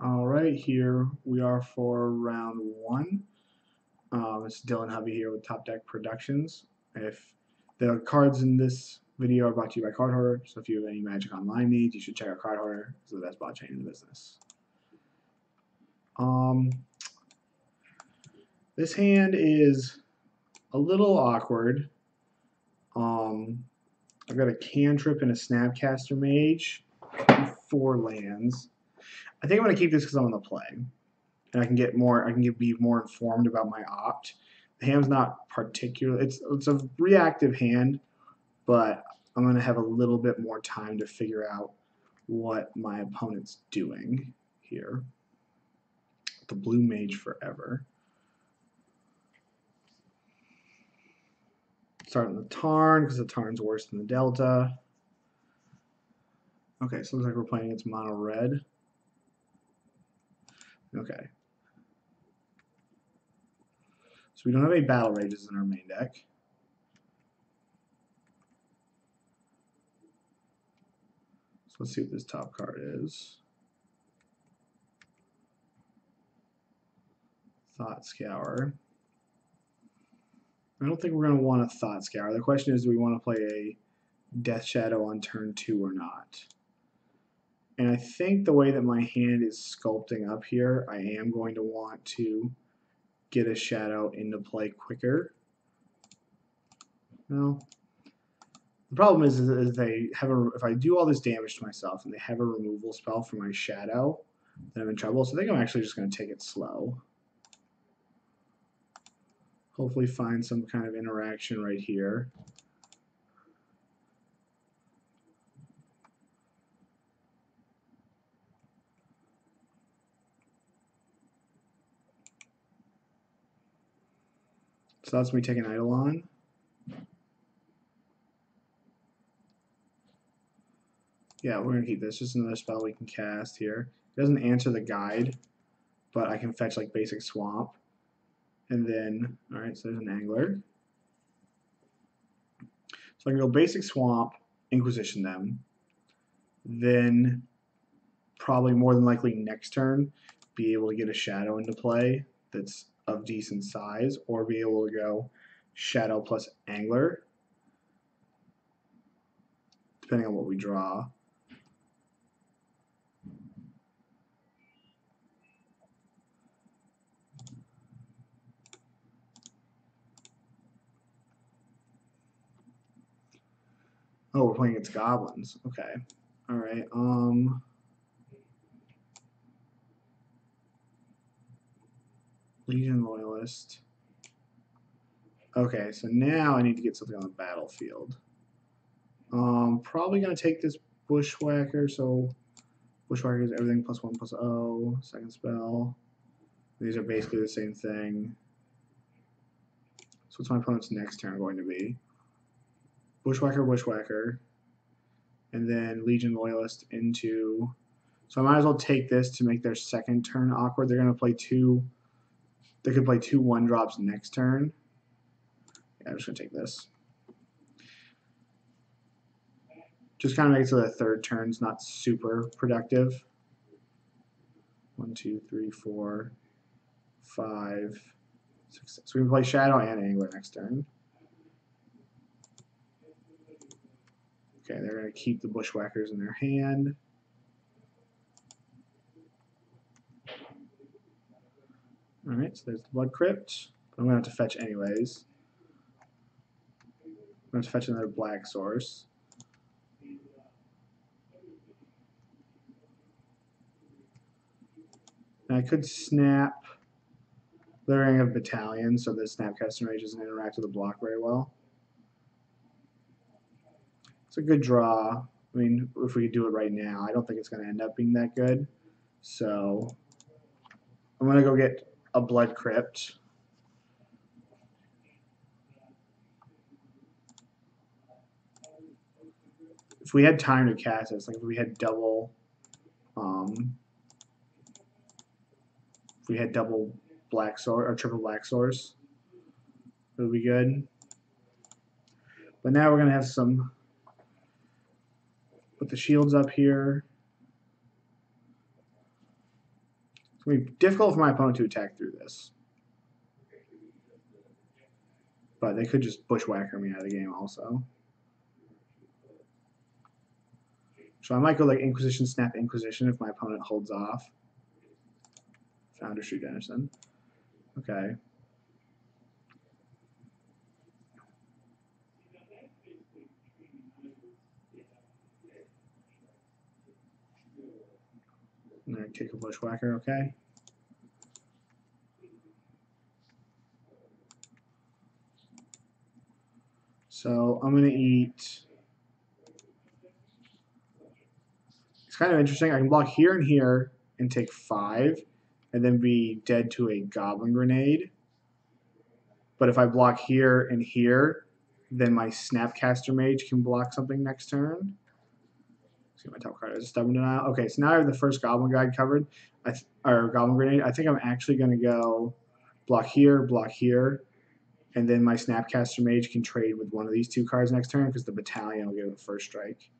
Alright, here we are for round one. It's Dylan Hovey here with Top Deck Productions. If the cards in this video are brought to you by Card Hoarder, so if you have any Magic Online needs, you should check out Card Hoarder. It's the best bot chain in the business. This hand is a little awkward. I've got a Cantrip and a Snapcaster Mage, 4 lands. I think I'm going to keep this because I'm on the play, and I can get more. I can be more informed about my opt. The hand's not particular. It's a reactive hand, but I'm going to have a little bit more time to figure out what my opponent's doing here. The blue mage forever. Starting the Tarn because the Tarn's worse than the Delta. Okay, so it looks like we're playing against mono red. Okay. So we don't have any battle rages in our main deck. So let's see what this top card is. Thought Scour. I don't think we're going to want a Thought Scour. The question is, do we want to play a Death Shadow on turn 2 or not? And I think the way that my hand is sculpting up here, I am going to want to get a Shadow into play quicker. Well, the problem is they have if I do all this damage to myself and they have a removal spell for my Shadow, then I'm in trouble. So I think I'm actually just going to take it slow. Hopefully find some kind of interaction right here. So that's me taking Eidolon. Yeah, we're going to keep this. Just another spell we can cast here. It doesn't answer the guide, but I can fetch like basic swamp. And then, alright, so there's an angler. So I can go basic swamp, Inquisition them. Then, probably more than likely next turn, be able to get a Shadow into play that's of decent size, or be able to go Shadow plus Angler, depending on what we draw. Oh, we're playing against Goblins. Okay. Alright, Legion Loyalist. Okay, so now I need to get something on the battlefield. Probably going to take this Bushwhacker, so Bushwhacker is everything +1/+0, second spell. These are basically the same thing. So what's my opponent's next turn going to be? Bushwhacker, Bushwhacker, and then Legion Loyalist into... So I might as well take this to make their second turn awkward. They're going to play two... They could play 2 1-drops next turn. Yeah, I'm just going to take this. Just kind of makes it so the third turn's not super productive. 1, 2, 3, 4, 5, 6, 7. So we can play Shadow and Angler next turn. Okay, they're going to keep the Bushwhackers in their hand. Alright, so there's the Blood Crypt. I'm going to have to fetch anyways. I'm going to fetch another black source. And I could snap Layering of Battalion so the Snapcaster Mage doesn't interact with the block very well. It's a good draw. I mean, if we could do it right now, I don't think it's going to end up being that good. So I'm going to go get a Blood Crypt. If we had time to cast this, like if we had double, if we had double black source or triple black source, it would be good. But now we're going to have some, put the shields up here. going to be difficult for my opponent to attack through this. But they could just bushwhacker me out of the game also. So I might go like Inquisition, Snap Inquisition if my opponent holds off. Founder Street Dennison. Okay. I'm going to kick a bushwhacker, okay. So I'm going to eat. It's kind of interesting. I can block here and here and take 5 and then be dead to a Goblin Grenade. But if I block here and here, then my Snapcaster Mage can block something next turn. See my top card is a Stubborn Denial. Okay, so now I have the first Goblin Guide covered, or Goblin Grenade. I think I'm actually going to go block here, and then my Snapcaster Mage can trade with one of these 2 cards next turn because the Battalion will give it first strike.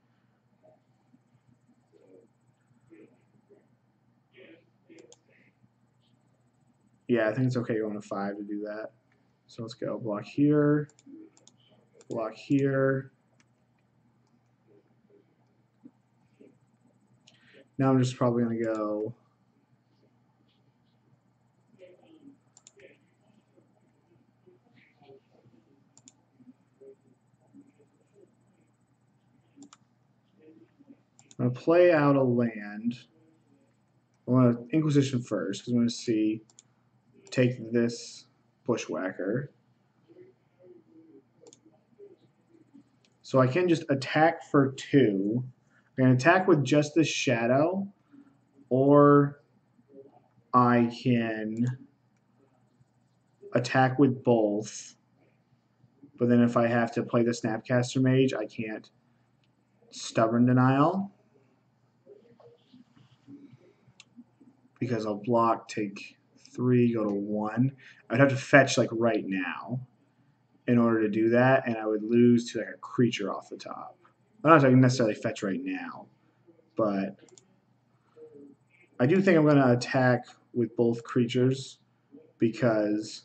Yeah, I think it's okay going to 5 to do that. So let's go block here, block here. Now I'm just probably going to go I'm going to play out a land. I want to Inquisition first because I'm going to see take this bushwhacker. So I can just attack for 2. I can attack with just this shadow, or I can attack with both. But then if I have to play the Snapcaster Mage, I can't Stubborn Denial. Because I'll block, take 3, go to 1. I'd have to fetch like right now in order to do that, and I would lose to like a creature off the top. I'm not talking necessarily fetch right now, but I do think I'm going to attack with both creatures because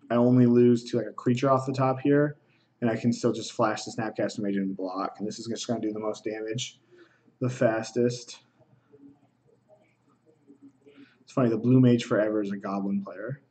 I only lose to like a creature off the top here, and I can still just flash the Snapcaster Mage and block, and this is just going to do the most damage the fastest. It's funny, the Blue Mage Forever is a Goblin player.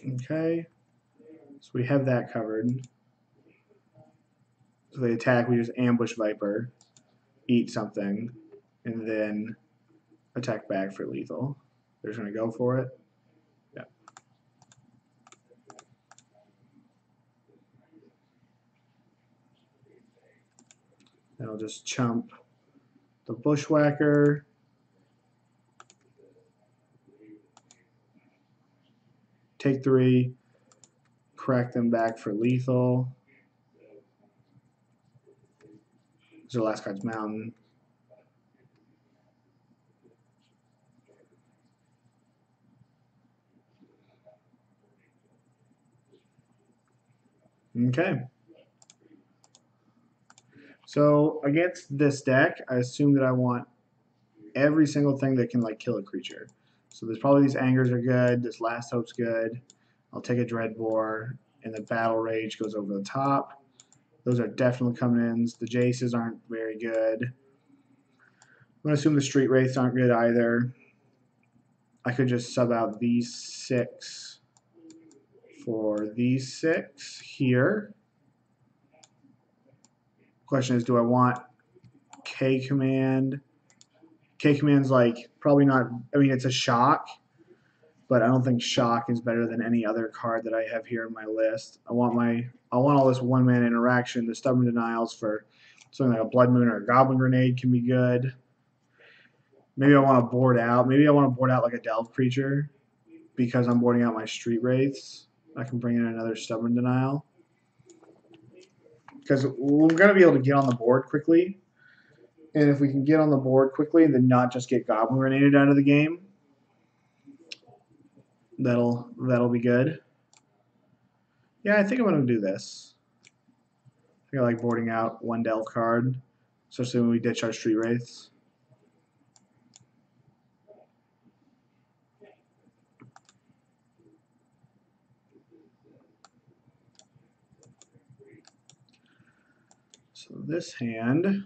Okay, so we have that covered. So they attack, we just ambush Viper, eat something, and then attack back for lethal. They're just going to go for it. Yeah. And I'll just chump the bushwhacker. Take 3, crack them back for lethal. This is the last card's Mountain. Okay. So against this deck, I assume that I want every single thing that can like kill a creature. So there's probably these Angers are good. This Last Hope's good. I'll take a Dreadbore, and the Battle Rage goes over the top. Those are definitely coming in. The Jaces aren't very good. I'm going to assume the Street Wraiths aren't good either. I could just sub out these 6 for these 6 here. Question is, do I want K Command? K Command's like probably not, I mean, it's a shock, but I don't think shock is better than any other card that I have here in my list. I want all this 1-mana interaction. The Stubborn Denials for something like a Blood Moon or a Goblin Grenade can be good. Maybe I want to board out. Maybe I want to board out like a Delve creature because I'm boarding out my Street Wraiths. I can bring in another Stubborn Denial. Because we're going to be able to get on the board quickly. And if we can get on the board quickly and then not just get Goblin Grenaded out of the game, that'll be good. Yeah, I think I'm going to do this. I think I like boarding out one delve card, especially when we ditch our Street Wraiths. So this hand, you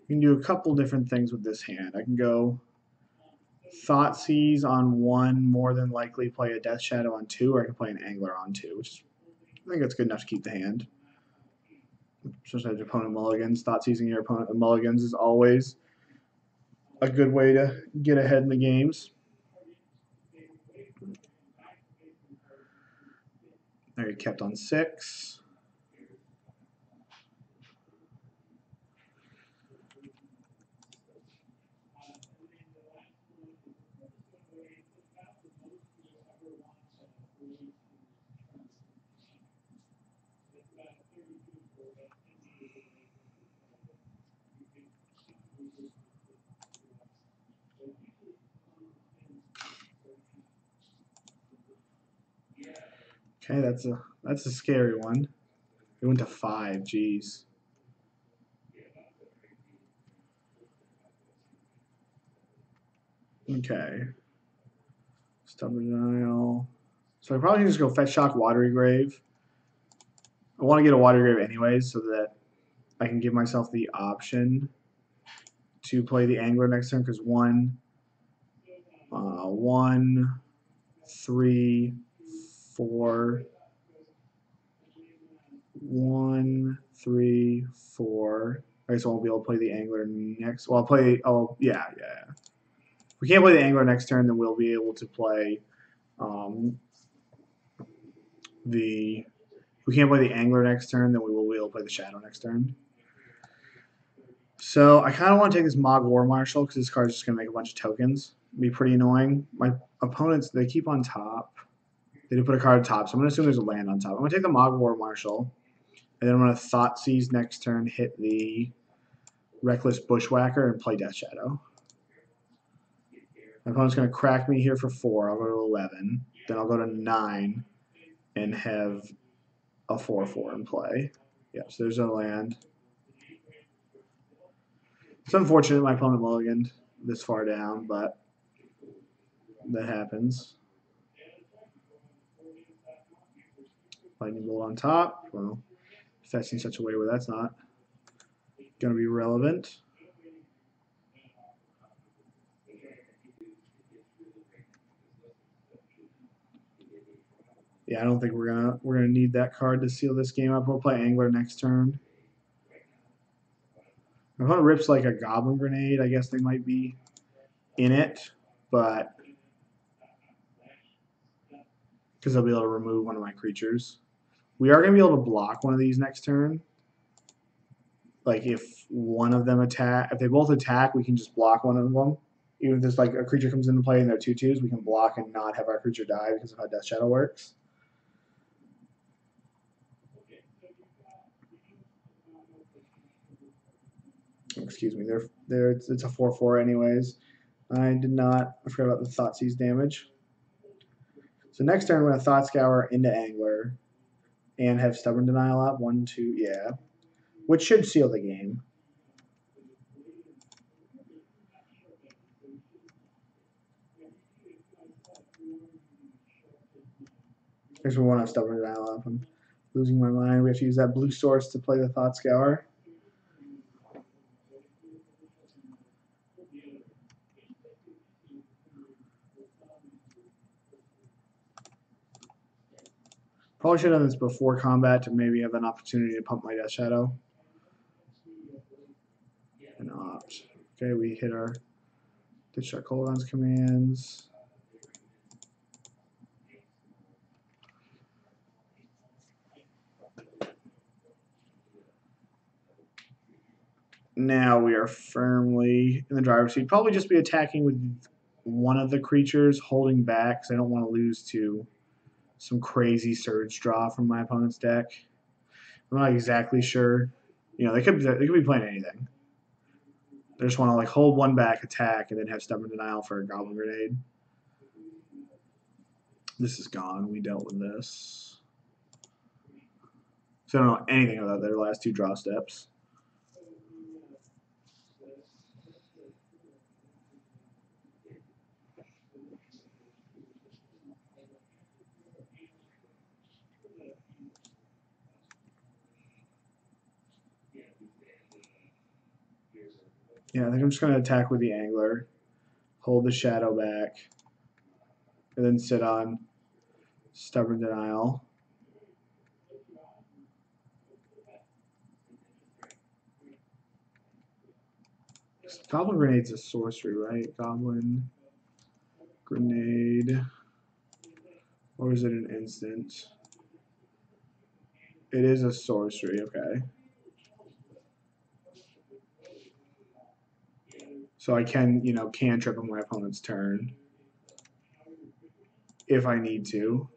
can do a couple different things with this hand. I can go Thoughtseize on 1, more than likely play a Death Shadow on 2, or I can play an Angler on 2, which I think that's good enough to keep the hand. Especially if your opponent mulligans. Thoughtseizing your opponent mulligans is always a good way to get ahead in the games. There, you kept on 6. Okay, that's a scary one. It went to 5. Jeez. Okay. Stubborn Denial. So I probably can just go Fetch Shock, Watery Grave. I want to get a Watery Grave anyways, so that I can give myself the option to play the Angler next turn, because 1, 3, 4. 1, 3, 4. I guess I won't be able to play the Angler next. Well, I'll play. Oh, yeah. If we can't play the Angler next turn, then we'll be able to play the. If we can't play the Angler next turn, then we will be able to play the Shadow next turn. So I kind of want to take this Mog War Marshal because this card is just going to make a bunch of tokens. It'd be pretty annoying. My opponents, they keep on top. They did put a card on top, so I'm going to assume there's a land on top. I'm going to take the Mog War Marshal, and then I'm going to Thoughtseize next turn, hit the Reckless Bushwhacker, and play Death Shadow. My opponent's going to crack me here for 4. I'll go to 11. Then I'll go to 9 and have a 4/4 in play. Yeah, so there's no land. It's unfortunate my opponent mulliganed this far down, but that happens. Lightning Bolt on top. Well, fetched in such a way where that's not going to be relevant. Yeah, I don't think we're gonna need that card to seal this game up. We'll play Angler next turn. My opponent rips like a Goblin Grenade. I guess they might be in it, but because they'll be able to remove one of my creatures. We are going to be able to block one of these next turn. Like if one of them attack, if they both attack, we can just block one of them. Even if there's like a creature comes into play and they're 2/2s, we can block and not have our creature die because of how Death Shadow works. Excuse me, it's a 4/4 anyways. I forgot about the Thoughtseize damage. So next turn we're going to Thought Scour into Angler and have Stubborn Denial up. 1, 2, yeah. Which should seal the game. I guess we want to have Stubborn Denial up. I'm losing my mind. We have to use that blue source to play the Thought Scour. Probably should have done this before combat to maybe have an opportunity to pump my Death Shadow. And opt. Okay, we hit our ditch our Colon's commands. now we are firmly in the driver's seat. Probably just be attacking with one of the creatures, holding back because I don't want to lose to some crazy surge draw from my opponent's deck. I'm not exactly sure. You know, they could be playing anything. They just want to like hold one back, attack, and then have stubborn denial for a goblin grenade. This is gone. We dealt with this. So I don't know anything about their last two draw steps. Yeah, I think I'm just going to attack with the angler, hold the shadow back, and then sit on stubborn denial. Goblin grenade's a sorcery, right? Goblin grenade. Or is it an instant? It is a sorcery, okay. So I can, you know, cantrip on my opponent's turn if I need to.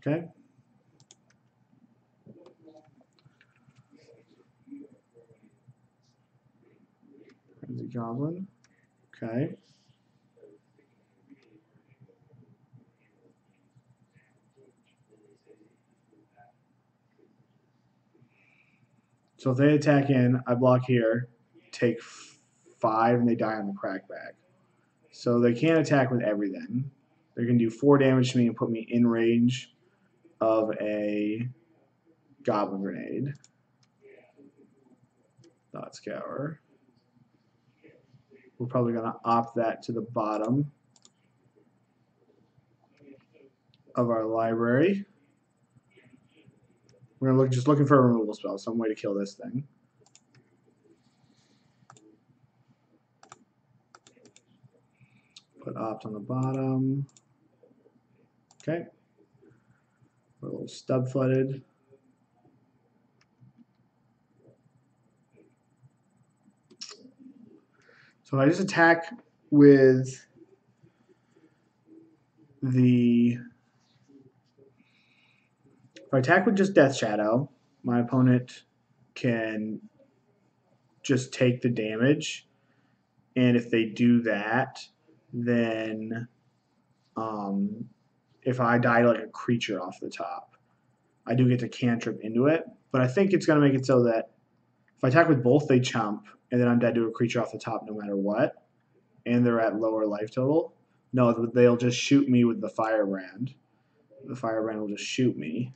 Okay. There's a goblin. Okay. So if they attack in, I block here, take 5, and they die on the crackback. So they can't attack with everything. They can do 4 damage to me and put me in range of a goblin grenade. Thought Scour. We're probably going to opt that to the bottom of our library. We're going to look just looking for a removal spell, some way to kill this thing. Put opt on the bottom. Okay. We're a little stub-footed. So I just attack with the... If I attack with just Death Shadow, my opponent can just take the damage. And if they do that, then if I die to like a creature off the top, I do get to cantrip into it. But I think it's going to make it so that if I attack with both, they chump, and then I'm dead to a creature off the top no matter what, and they're at lower life total. No, they'll just shoot me with the Firebrand. The Firebrand will just shoot me.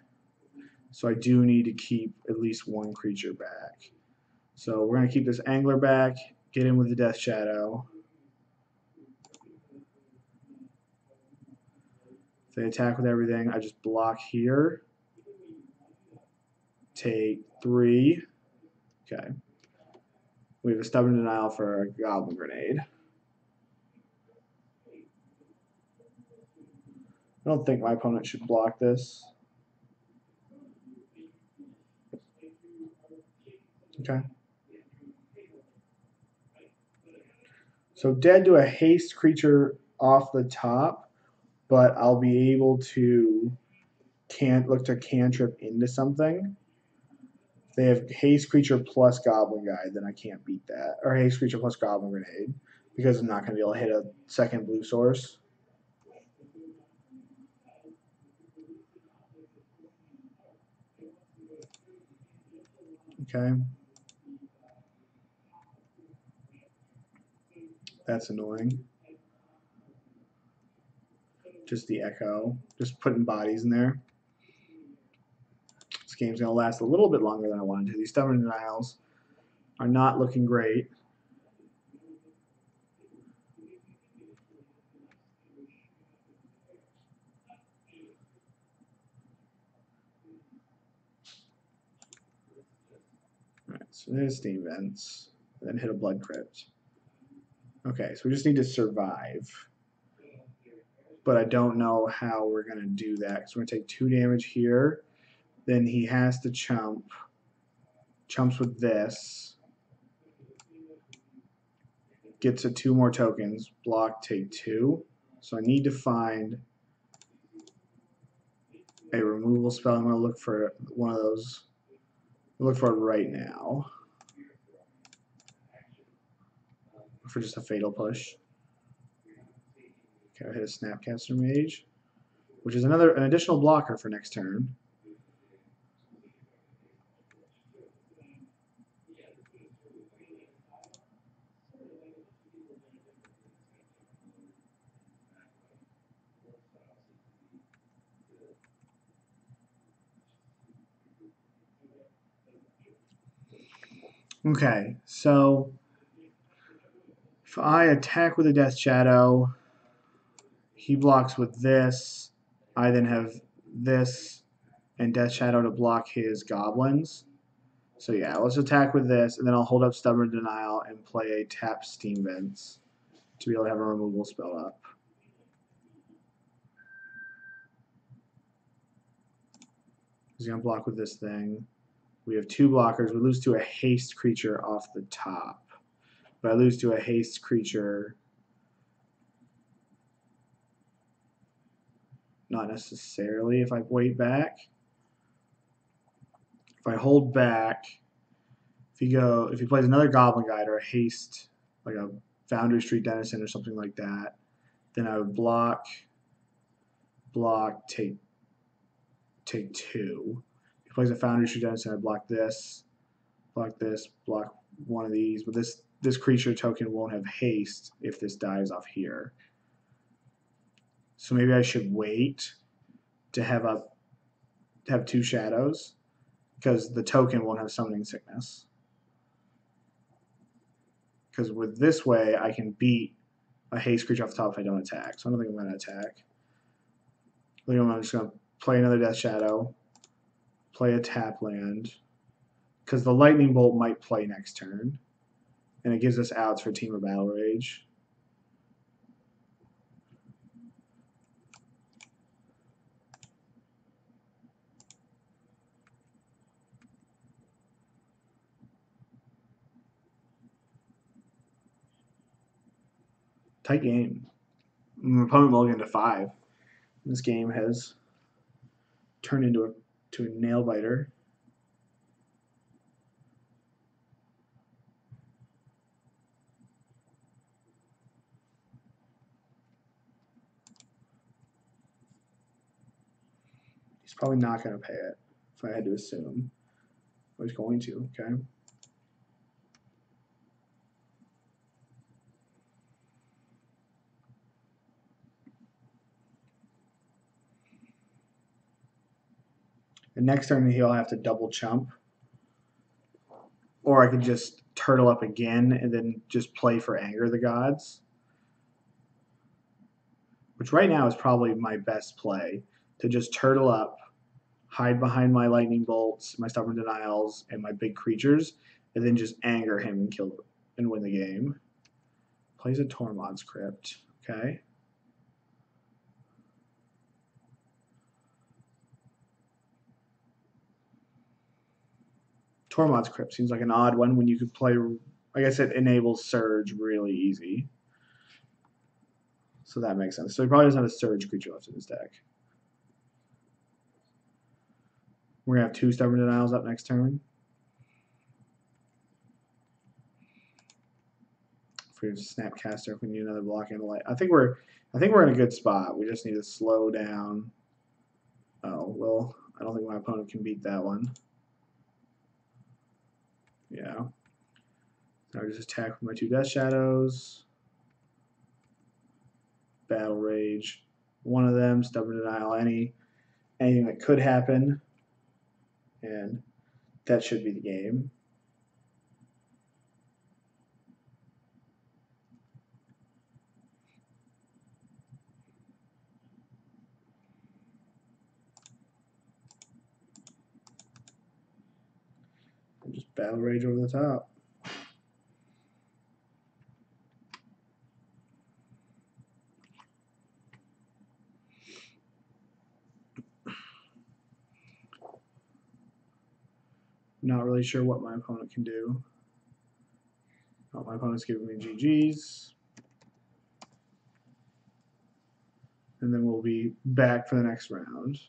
So I do need to keep at least one creature back. So we're going to keep this Angler back, get in with the Death Shadow. If they attack with everything, I just block here. Take 3. Okay. We have a Stubborn Denial for a Goblin Grenade. I don't think my opponent should block this. Okay. So dead to a haste creature off the top, but I'll be able to look to cantrip into something. If they have haste creature plus Goblin Guide, then I can't beat that. Or haste creature plus Goblin Grenade, because I'm not going to be able to hit a second blue source. Okay. That's annoying. Just the echo. Just putting bodies in there. This game's going to last a little bit longer than I wanted to. These Stubborn Denials are not looking great. All right, so there's Steam Vents. And then hit a Blood Crypt. Okay, so we just need to survive. but I don't know how we're going to do that. So we're going to take 2 damage here. Then he has to chump. Chumps with this. Gets to 2 more tokens. Block, take 2. So I need to find a removal spell. I'm going to look for one of those. I'll look for it right now. For just a fatal push. Okay, I hit a Snapcaster Mage, which is an additional blocker for next turn. Okay, so if I attack with a Death Shadow, he blocks with this. I then have this and Death Shadow to block his Goblins. So yeah, let's attack with this, and then I'll hold up Stubborn Denial and play a tap Steam Vents to be able to have a removal spell up. He's going to block with this thing. We have 2 blockers. We lose to a haste creature off the top. But I lose to a haste creature. Not necessarily if I wait back. If I hold back, if he plays another Goblin Guide or a haste, like a Foundry Street Denizen or something like that, then I would block, take 2. If he plays a Foundry Street Denizen, I block this, block one of these. But this creature token won't have haste if this dies off here. So maybe I should wait to have 2 shadows, because the token won't have Summoning Sickness. Because with this way, I can beat a haste creature off the top if I don't attack. So I don't think I'm going to attack. I think I'm just going to play another Death Shadow, play a tap land, because the Lightning Bolt might play next turn, and it gives us outs for Team of Battle Rage. Tight game. My opponent mulliganed to 5. This game has turned into a nail biter. He's probably not going to pay it, if I had to assume. But he's going to, okay? And next turn he'll have to double chump. Or I could just turtle up again and then just play for Anger of the Gods. Which right now is probably my best play. To just turtle up, hide behind my Lightning Bolts, my Stubborn Denials, and my big creatures, and then just anger him and kill and win the game. Plays a Tormod's Crypt. Okay. Tormod's Crypt seems like an odd one when you could play. I guess it enables Surge really easy. So that makes sense. So he probably doesn't have a Surge creature left in his deck. We're going to have 2 Stubborn Denials up next turn. If we have Snapcaster, if we need another block and a light. I think we're in a good spot. We just need to slow down. Oh, well, I don't think my opponent can beat that one. Yeah. So I just attack with my 2 Death Shadows. Battle Rage. One of them, Stubborn Denial, anything that could happen. And that should be the game. And just Battle Rage over the top. Not really sure what my opponent can do. Oh, my opponent's giving me GGs. And then we'll be back for the next round.